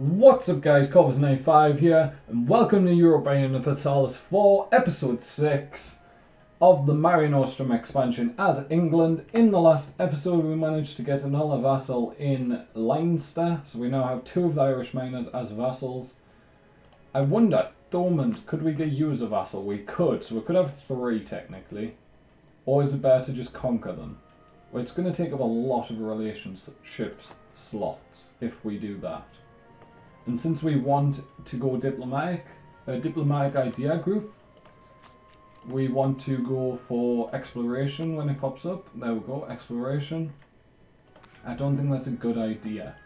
What's up guys, Corvus95 here, and welcome to Europa Universalis 4, episode 6 of the Mare Nostrum expansion as England. In the last episode we managed to get another vassal in Leinster, so we now have 2 of the Irish miners as vassals. I wonder, Thomond, could we get you as a vassal? We could, so we could have 3 technically. Or is it better to just conquer them? Well, it's going to take up a lot of relationships slots if we do that. And since we want to go diplomatic idea group, we want to go for exploration when it pops up. There we go, exploration. I don't think that's a good idea.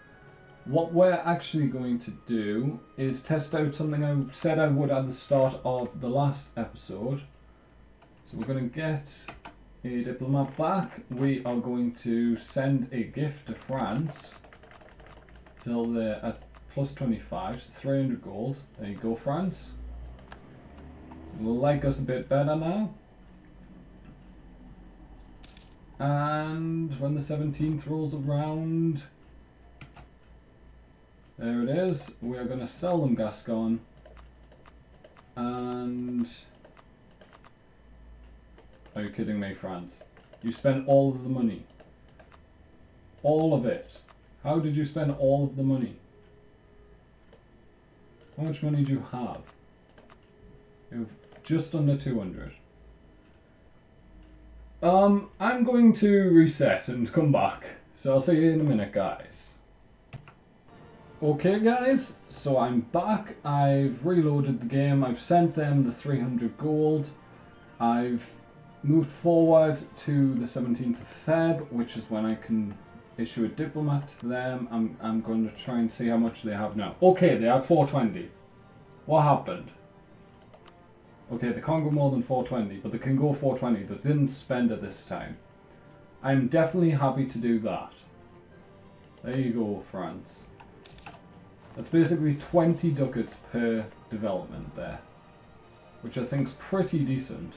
What we're actually going to do is test out something I said I would at the start of the last episode. So we're going to get a diplomat back. We are going to send a gift to France till they're at plus 25, so 300 gold. There you go, France. So they'll like us a bit better now. And when the 17th rolls around, there it is. We are going to sell them Gascon. And are you kidding me, France? You spent all of the money. All of it. How did you spend all of the money? How much money do you have? You have just under 200. I'm going to reset and come back. So I'll see you in a minute, guys. Okay, guys. So I'm back. I've reloaded the game. I've sent them the 300 gold. I've moved forward to the 17th of Feb, which is when I can issue a diplomat to them. I'm going to try and see how much they have now. Okay, they have 420. What happened? Okay, they can't go more than 420, but they can go 420. They didn't spend it this time. I'm definitely happy to do that. There you go, France. That's basically 20 ducats per development there, which I think is pretty decent.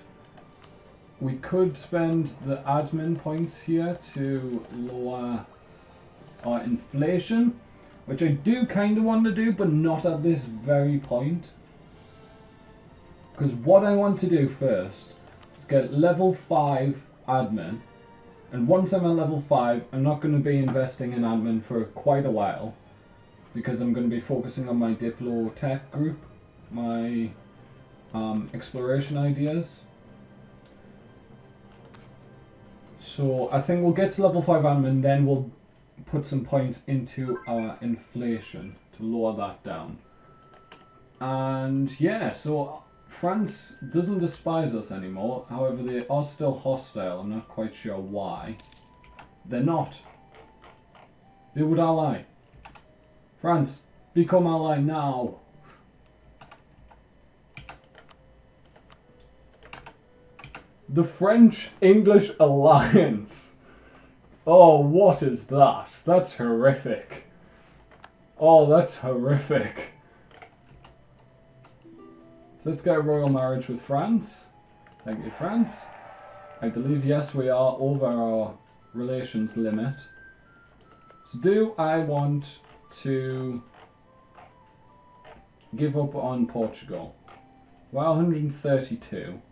We could spend the admin points here to lower our inflation, which I do kind of want to do, but not at this very point. Because what I want to do first is get level 5 admin. And once I'm at level 5, I'm not going to be investing in admin for quite a while. Because I'm going to be focusing on my Diplo Tech group, my exploration ideas. So I think we'll get to level 5 admin, then we'll put some points into our inflation to lower that down. And yeah, so France doesn't despise us anymore. However, they are still hostile. I'm not quite sure why. They're not. They would ally. France, become ally now. The French-English alliance. Oh, what is that? That's horrific. Oh, that's horrific. So let's get a royal marriage with France. Thank you, France. I believe, yes, we are over our relations limit. So do I want to give up on Portugal? Well, 132.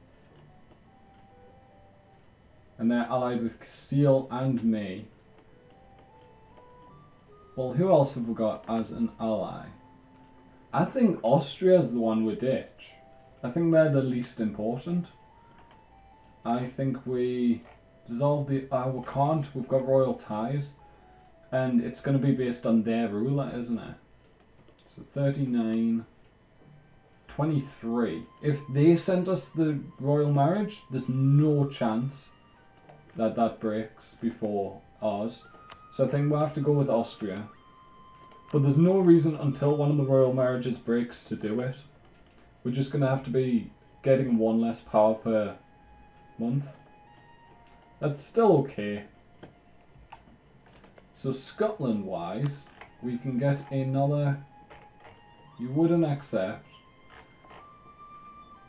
And they're allied with Castile and me. Well, who else have we got as an ally? I think Austria's the one we ditch. I think they're the least important. I think we dissolve the... we can't. We've got royal ties. And it's going to be based on their ruler, isn't it? So 39... 23. If they sent us the royal marriage, there's no chance that breaks before ours. So I think we'll have to go with Austria. But there's no reason until one of the royal marriages breaks to do it. We're just going to have to be getting 1 less power per month. That's still okay. So Scotland wise, we can get another... You wouldn't accept.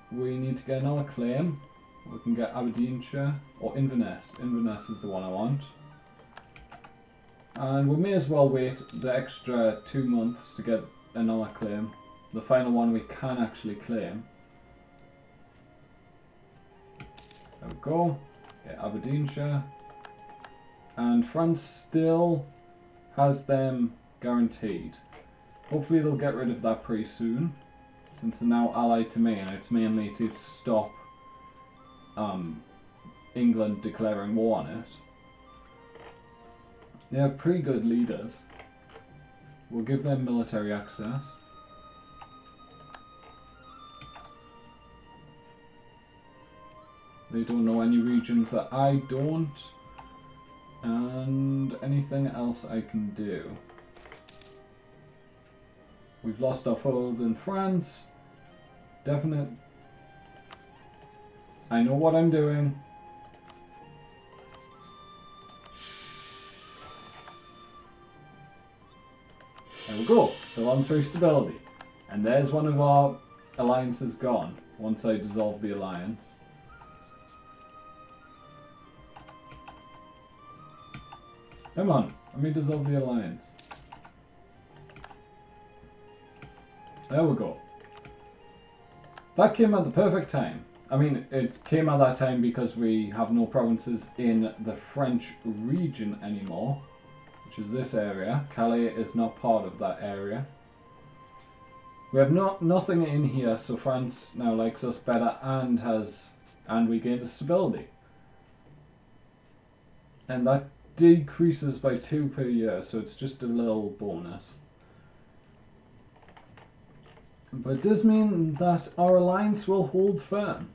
We need to get another claim. We can get Aberdeenshire or Inverness. Inverness is the one I want. And we may as well wait the extra 2 months to get another claim. The final one we can actually claim. There we go. Get Aberdeenshire. And France still has them guaranteed. Hopefully they'll get rid of that pretty soon, since they're now allied to me, and it's mainly to stop England declaring war on it. They have pretty good leaders. We'll give them military access. They don't know any regions that I don't. And anything else I can do. We've lost our fold in France. Definite. I know what I'm doing. There we go. Still on 3 stability. And there's one of our alliances gone once I dissolve the alliance. Come on, let me dissolve the alliance. There we go. That came at the perfect time. I mean, it came at that time because we have no provinces in the French region anymore, which is this area. Calais is not part of that area. We have nothing in here, so France now likes us better and we gained a stability. And that decreases by 2 per year, so it's just a little bonus. But it does mean that our alliance will hold firm.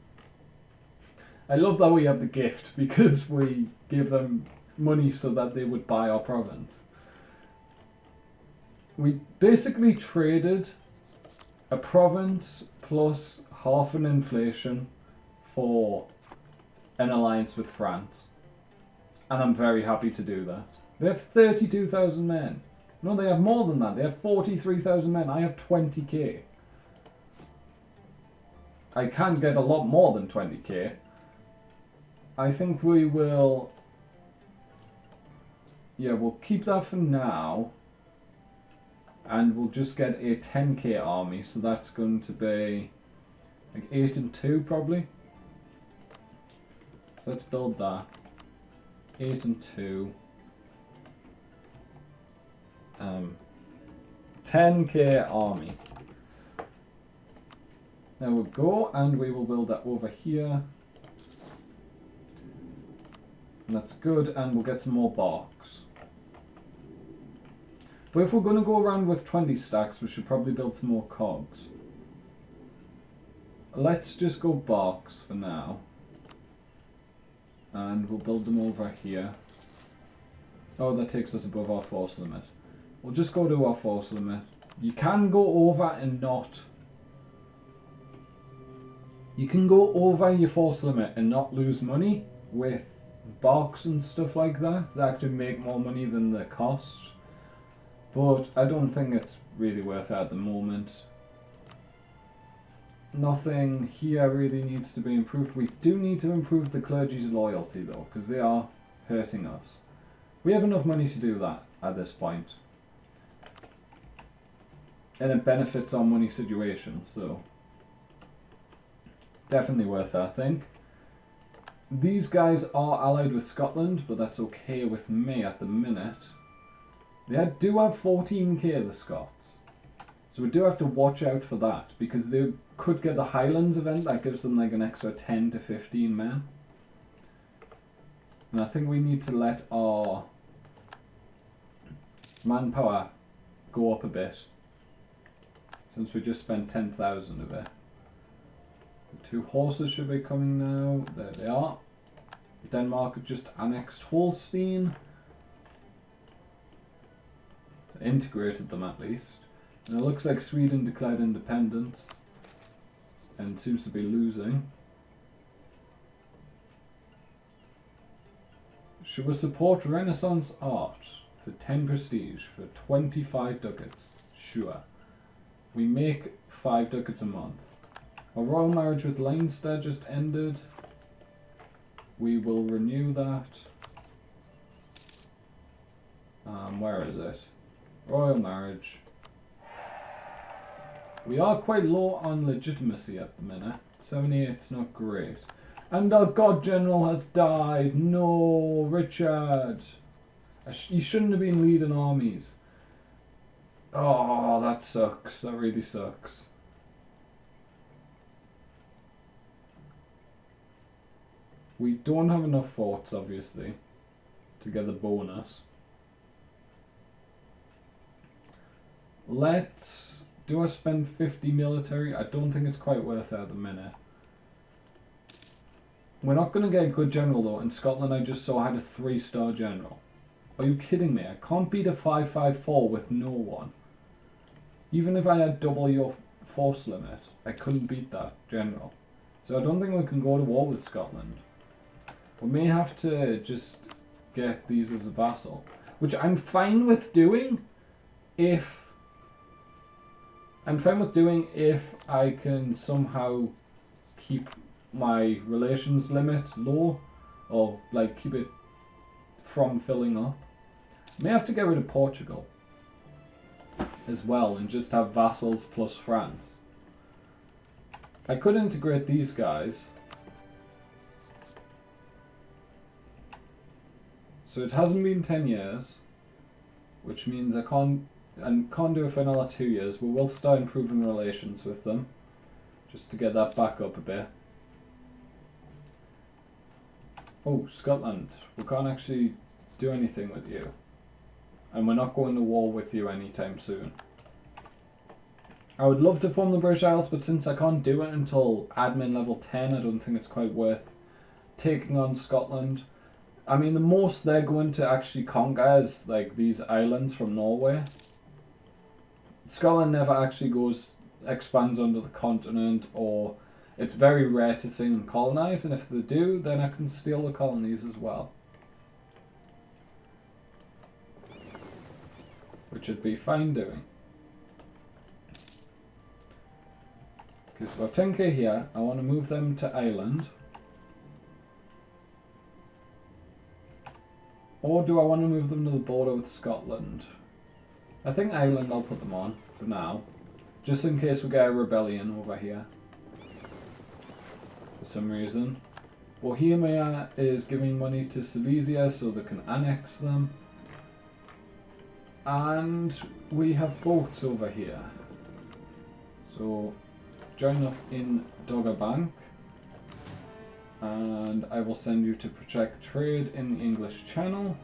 I love that we have the gift, because we gave them money so that they would buy our province. We basically traded a province plus half an inflation for an alliance with France. And I'm very happy to do that. They have 32,000 men. No, they have more than that. They have 43,000 men. I have 20k. I can get a lot more than 20k. I think we will... Yeah, we'll keep that for now. And we'll just get a 10k army. So that's going to be like 8 and 2 probably. So let's build that. 8 and 2. 10k army. There we go, and we will build that over here. And that's good, and we'll get some more barks. But if we're going to go around with 20 stacks, we should probably build some more cogs. Let's just go barks for now. And we'll build them over here. Oh, that takes us above our force limit. We'll just go to our force limit. You can go over and not... You can go over your force limit and not lose money with barks and stuff like that. They actually make more money than the cost. But I don't think it's really worth it at the moment. Nothing here really needs to be improved. We do need to improve the clergy's loyalty though, because they are hurting us. We have enough money to do that at this point. And it benefits our money situation, so definitely worth it, I think. These guys are allied with Scotland, but that's okay with me at the minute. They do have 14k, the Scots. So we do have to watch out for that, because they could get the Highlands event that gives them like an extra 10 to 15 men. And I think we need to let our manpower go up a bit, since we just spent 10,000 of it. The 2 horses should be coming now. There they are. Denmark had just annexed Holstein. Integrated them at least. And it looks like Sweden declared independence and seems to be losing. Should we support Renaissance art for 10 prestige for 25 ducats? Sure. We make 5 ducats a month. Our royal marriage with Leinster just ended. We will renew that. Where is it? Royal marriage. We are quite low on legitimacy at the minute. 78's not great. And our god general has died. No, Richard. He shouldn't have been leading armies. Oh, that sucks. That really sucks. We don't have enough forts, obviously, to get the bonus. Let's... Do I spend 50 military? I don't think it's quite worth it at the minute. We're not going to get a good general, though. In Scotland, I just saw had a 3-star general. Are you kidding me? I can't beat a 554 with no one. Even if I had double your force limit, I couldn't beat that general. So I don't think we can go to war with Scotland. We may have to just get these as a vassal. Which I'm fine with doing if... I can somehow keep my relations limit low. Or, like, keep it from filling up. I may have to get rid of Portugal as well and just have vassals plus France. I could integrate these guys. So it hasn't been 10 years, which means I can't do it for another 2 years. We will start improving relations with them, just to get that back up a bit. Oh, Scotland. We can't actually do anything with you. And we're not going to war with you anytime soon. I would love to form the British Isles, but since I can't do it until admin level 10, I don't think it's quite worth taking on Scotland. I mean, the most they're going to actually conquer is like these islands from Norway. Scotland never actually expands under the continent, or it's very rare to see them colonize, and if they do, then I can steal the colonies as well. Which would be fine doing. Okay, so I've 10k here. I want to move them to Ireland. Or do I want to move them to the border with Scotland? I think Ireland I'll put them on for now. Just in case we get a rebellion over here. For some reason. Bohemia is giving money to Silesia so they can annex them. And we have boats over here. So join up in Dogger Bank. And I will send you to protect trade in the English Channel.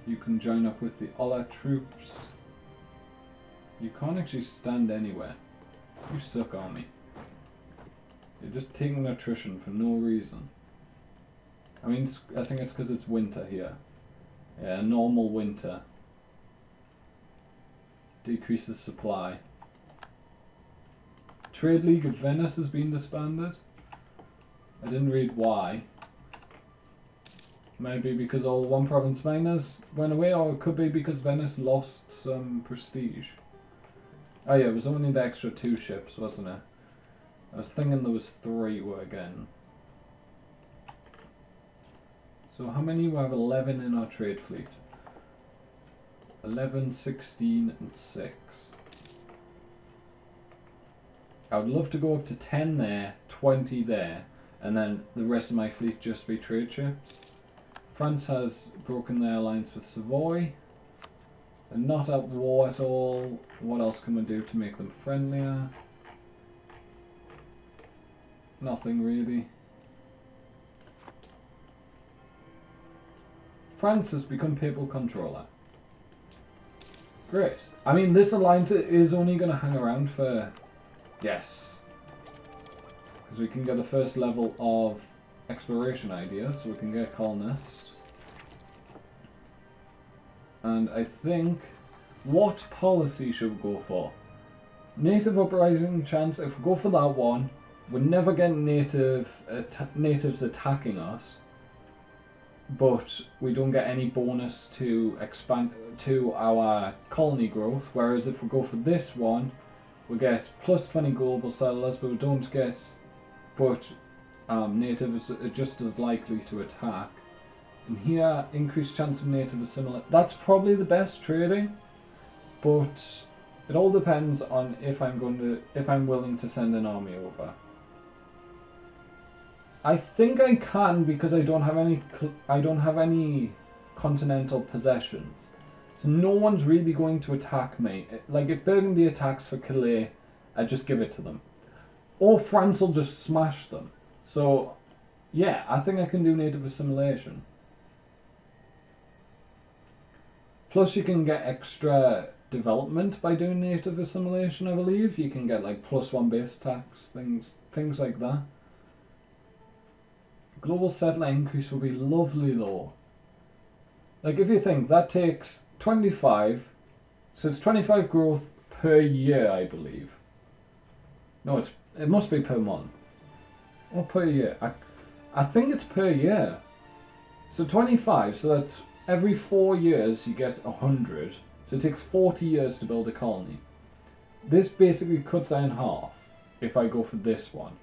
You can join up with the Ola troops. You can't actually stand anywhere. You suck, army. You're just taking attrition for no reason. I mean, I think it's because it's winter here. Yeah, normal winter. Decreases supply. Trade League of Venice has been disbanded. I didn't read why. Maybe because all the one province miners went away, or it could be because Venice lost some prestige. Oh yeah, it was only the extra 2 ships, wasn't it? I was thinking there was 3 were again. So how many? We have 11 in our trade fleet. 11, 16 and 6. I would love to go up to 10 there, 20 there, and then the rest of my fleet just be trade ships. France has broken their alliance with Savoy. They're not at war at all. What else can we do to make them friendlier? Nothing really. France has become papal controller. Great. I mean, this alliance is only going to hang around for... Yes. Because we can get the first level of exploration ideas, so we can get a colonist. And I think... What policy should we go for? Native uprising chance, if we go for that one, we're never getting natives attacking us. But we don't get any bonus to expand to our colony growth, whereas if we go for this one, we get plus 20 global settlers, but we don't get, natives are just as likely to attack. And here, increased chance of native assimilate. That's probably the best trading. but it all depends on if I'm willing to send an army over. I think I can because I don't have any continental possessions. So no one's really going to attack me. Like if Burgundy attacks for Calais, I just give it to them. Or France will just smash them. So yeah, I think I can do native assimilation. Plus you can get extra development by doing native assimilation, I believe. You can get like +1 base tax, things like that. Global settler increase will be lovely though. Like if you think that takes 25, so it's 25 growth per year, I believe. No, it must be per month. Or per year. I think it's per year. So 25, so that's every 4 years you get 100. So it takes 40 years to build a colony. This basically cuts that in half if I go for this one.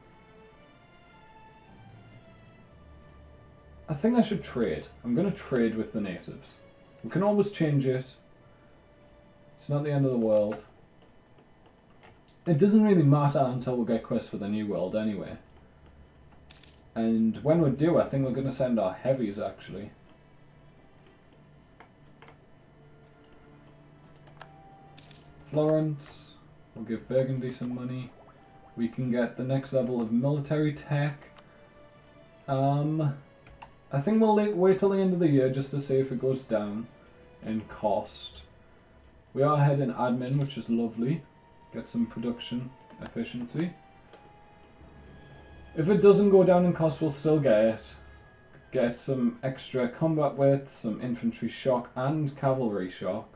I think I should trade. I'm going to trade with the natives. We can always change it. It's not the end of the world. It doesn't really matter until we get Quest for the New World anyway. And when we do, I think we're going to send our heavies actually. Florence. We'll give Burgundy some money. We can get the next level of military tech. I think we'll wait till the end of the year just to see if it goes down in cost. We are ahead in admin, which is lovely. Get some production efficiency. If it doesn't go down in cost, we'll still get some extra combat width, some infantry shock and cavalry shock,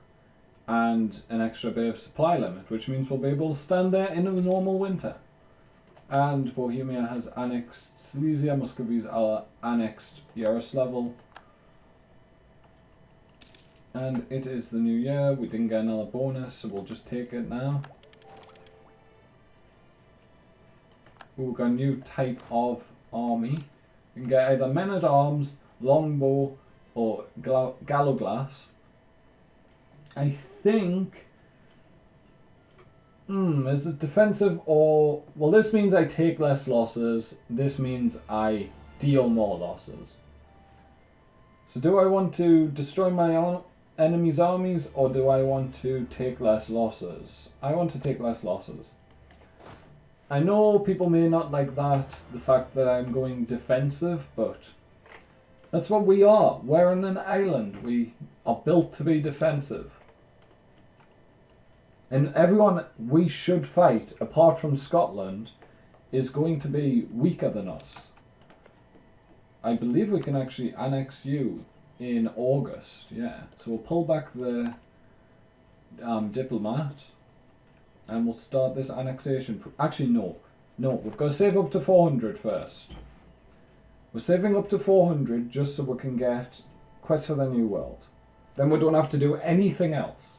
and an extra bit of supply limit, which means we'll be able to stand there in a normal winter. And Bohemia has annexed Silesia, Muscovy's annexed Yaroslavl. And it is the new year, we didn't get another bonus, so we'll just take it now. We've got a new type of army. You can get either men-at-arms, longbow, or galloglass. I think... is it defensive or... Well, this means I take less losses. This means I deal more losses. So do I want to destroy my enemy's armies or do I want to take less losses? I want to take less losses. I know people may not like that, the fact that I'm going defensive, but that's what we are. We're on an island. We are built to be defensive. And everyone we should fight, apart from Scotland, is going to be weaker than us. I believe we can actually annex you in August, yeah. So we'll pull back the diplomat, and we'll start this annexation. Actually, no, we've got to save up to 400 first. We're saving up to 400 just so we can get Quest for the New World. Then we don't have to do anything else.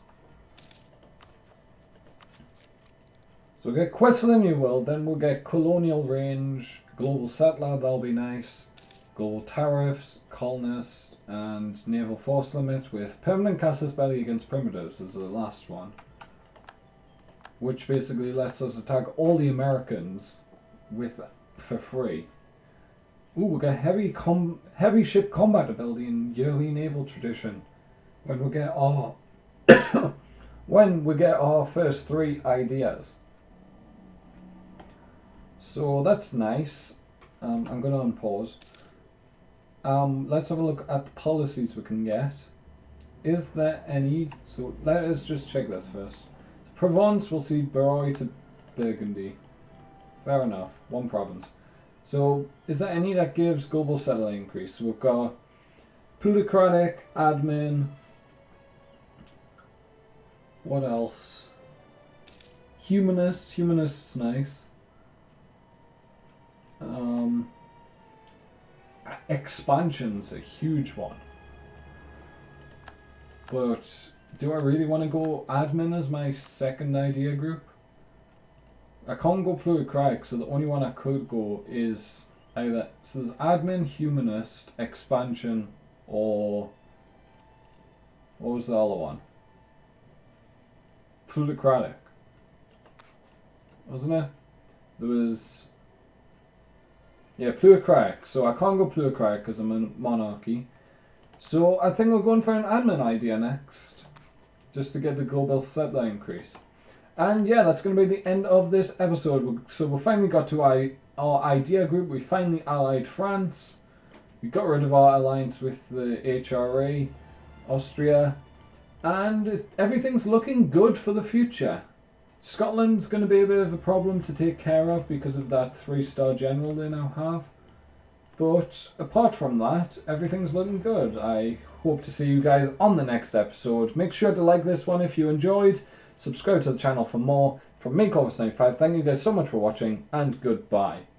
So we'll get Quest for the New World, then we'll get Colonial Range, Global Settler, that'll be nice. Global Tariffs, Colonist, and Naval Force Limit with Permanent Casus Belli against Primitives is the last one. Which basically lets us attack all the Americans for free. Ooh, we got heavy ship combat ability in yearly naval tradition. When we get our when we get our first 3 ideas. So that's nice. I'm going to unpause. Let's have a look at the policies we can get. Is there any... So let us just check this first. Provence will cede Barroy to Burgundy. Fair enough. 1 province. So is there any that gives global settler increase? So we've got plutocratic, admin. What else? Humanist. Humanist's nice. Expansion's a huge one. But do I really want to go admin as my second idea group? I can't go plutocratic, so the only one I could go is either... So there's admin, humanist, expansion, or... What was the other one? plutocratic, wasn't it? There was, yeah, plutocratic. So I can't go plutocratic because I'm a monarchy. So I think we're going for an admin idea next, just to get the global settler increase. And yeah, that's going to be the end of this episode. So we finally got to our idea group. We finally allied France. We got rid of our alliance with the HRA, Austria. And everything's looking good for the future. Scotland's going to be a bit of a problem to take care of because of that 3-star general they now have. But apart from that, everything's looking good. I hope to see you guys on the next episode. Make sure to like this one if you enjoyed. Subscribe to the channel for more. From me, Corvus95, thank you guys so much for watching, and goodbye.